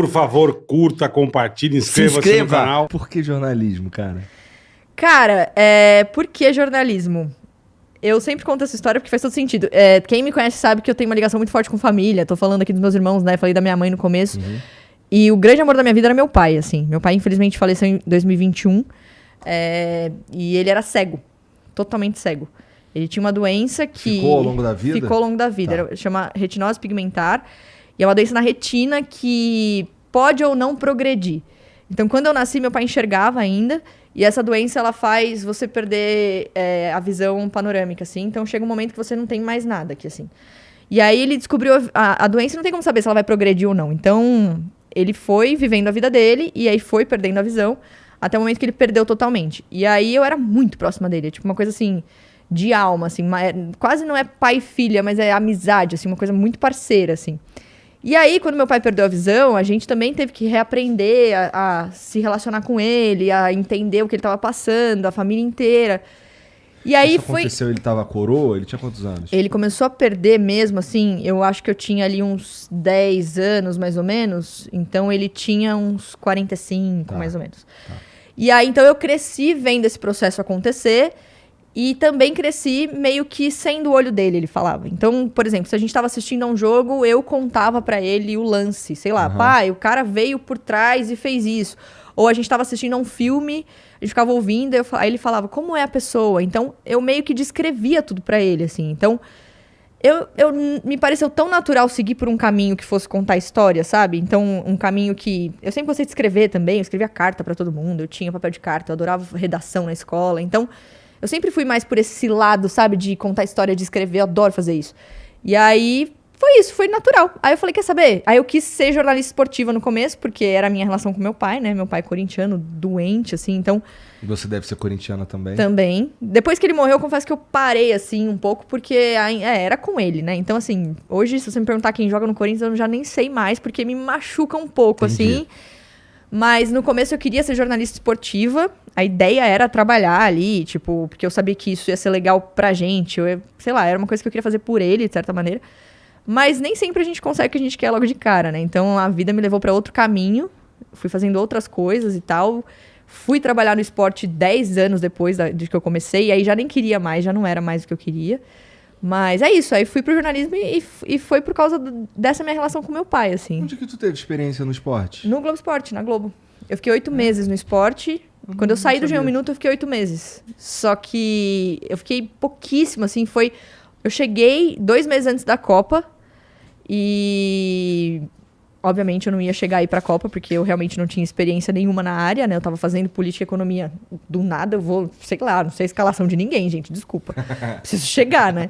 Por favor, curta, compartilhe, inscreva-se no canal. Por que jornalismo, cara? Cara, por que jornalismo? Eu sempre conto essa história porque faz todo sentido. Quem me conhece sabe que eu tenho uma ligação muito forte com família. Tô falando aqui dos meus irmãos, né? Falei da minha mãe no começo. Uhum. E o grande amor da minha vida era meu pai, assim. Meu pai, infelizmente, faleceu em 2021. E ele era cego. Totalmente cego. Ele tinha uma doença que... Ficou ao longo da vida? Ficou ao longo da vida. Tá. Chama retinose pigmentar. E é uma doença na retina que pode ou não progredir. Então, quando eu nasci, meu pai enxergava ainda. E essa doença, ela faz você perder a visão panorâmica, assim. Então, chega um momento que você não tem mais nada aqui, assim. E aí, ele descobriu a doença, não tem como saber se ela vai progredir ou não. Então, ele foi vivendo a vida dele e aí foi perdendo a visão até o momento que ele perdeu totalmente. E aí, eu era muito próxima dele. Tipo, uma coisa, assim, de alma, assim. Quase não é pai e filha, mas é amizade, assim. Uma coisa muito parceira, assim. E aí, quando meu pai perdeu a visão, a gente também teve que reaprender a se relacionar com ele, a entender o que ele estava passando, a família inteira. E aí Isso aconteceu, ele tava coroa? Ele tinha quantos anos? Ele começou a perder mesmo, assim, eu acho que eu tinha ali uns 10 anos, mais ou menos. Então, ele tinha uns 45, mais ou menos. Tá. E aí, então, eu cresci vendo esse processo acontecer. E também cresci meio que sendo o olho dele, ele falava. Então, por exemplo, se a gente estava assistindo a um jogo, eu contava pra ele o lance. Sei lá, pai, o cara veio por trás e fez isso. Ou a gente estava assistindo a um filme, a gente ficava ouvindo, aí ele falava, como é a pessoa? Então, eu meio que descrevia tudo pra ele, assim. Então, me pareceu tão natural seguir por um caminho que fosse contar história, sabe? Então, um caminho que... Eu sempre gostei de escrever também, eu escrevia carta pra todo mundo, eu tinha papel de carta, eu adorava redação na escola. Então... Eu sempre fui mais por esse lado, sabe? De contar história, de escrever. Eu adoro fazer isso. E aí, foi isso. Foi natural. Aí eu falei, quer saber? Aí eu quis ser jornalista esportiva no começo, porque era a minha relação com meu pai, né? Meu pai é corintiano, doente, assim. Então... E você deve ser corintiana também? Também. Depois que ele morreu, eu confesso que eu parei, assim, um pouco, porque era com ele, né? Então, assim, hoje, se você me perguntar quem joga no Corinthians, eu já nem sei mais, porque me machuca um pouco, Entendi. assim... Mas no começo eu queria ser jornalista esportiva. A ideia era trabalhar ali, tipo, porque eu sabia que isso ia ser legal pra gente. Sei lá, era uma coisa que eu queria fazer por ele, de certa maneira. Mas nem sempre a gente consegue o que a gente quer logo de cara, né? Então a vida me levou pra outro caminho. Fui fazendo outras coisas e tal. Fui trabalhar no esporte 10 anos depois de que eu comecei. E aí já nem queria mais, já não era mais o que eu queria. Mas é isso, aí fui pro jornalismo e foi por causa dessa minha relação com meu pai, assim. Onde que tu teve experiência no esporte? No Globo Esporte, na Globo. Eu fiquei 8 meses no esporte. Quando eu saí do G1 Minuto, eu fiquei 8 meses. Só que eu fiquei pouquíssimo, assim, Eu cheguei 2 meses antes da Copa e... Obviamente, eu não ia chegar aí pra Copa, porque eu realmente não tinha experiência nenhuma na área, né? Eu tava fazendo política e economia do nada, eu vou, sei lá, não sei a escalação de ninguém, gente, desculpa. Preciso chegar, né?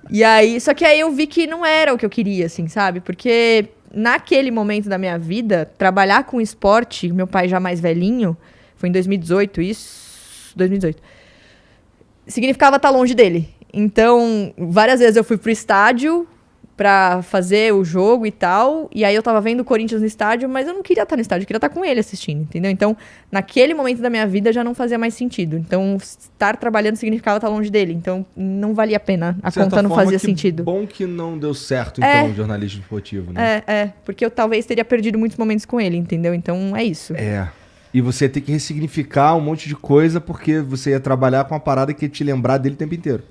E aí, só que aí eu vi que não era o que eu queria, assim, sabe? Porque naquele momento da minha vida, trabalhar com esporte, meu pai já mais velhinho, foi em 2018, isso, 2018, significava estar longe dele. Então, várias vezes eu fui pro estádio pra fazer o jogo e tal, e aí eu tava vendo o Corinthians no estádio, mas eu não queria estar no estádio, eu queria estar com ele assistindo, entendeu? Então, naquele momento da minha vida já não fazia mais sentido. Então, estar trabalhando significava estar longe dele, então não valia a pena, a conta não fazia sentido. Bom que não deu certo, então, o jornalismo esportivo, né? Porque eu talvez teria perdido muitos momentos com ele, entendeu? Então, é isso. E você ia ter que ressignificar um monte de coisa, porque você ia trabalhar com uma parada que ia te lembrar dele o tempo inteiro.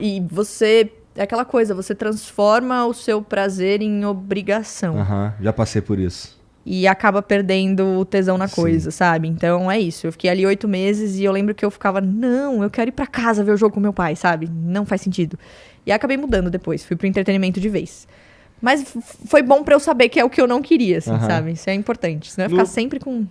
E você... É aquela coisa, você transforma o seu prazer em obrigação. Já passei por isso. E acaba perdendo o tesão na coisa, sabe? Então é isso. Eu fiquei ali 8 meses e eu lembro que eu ficava, não, eu quero ir pra casa ver o jogo com meu pai, sabe? Não faz sentido. E acabei mudando depois, fui pro entretenimento de vez. Mas foi bom pra eu saber que é o que eu não queria, assim, sabe? Isso é importante. Senão eu ia ficar sempre com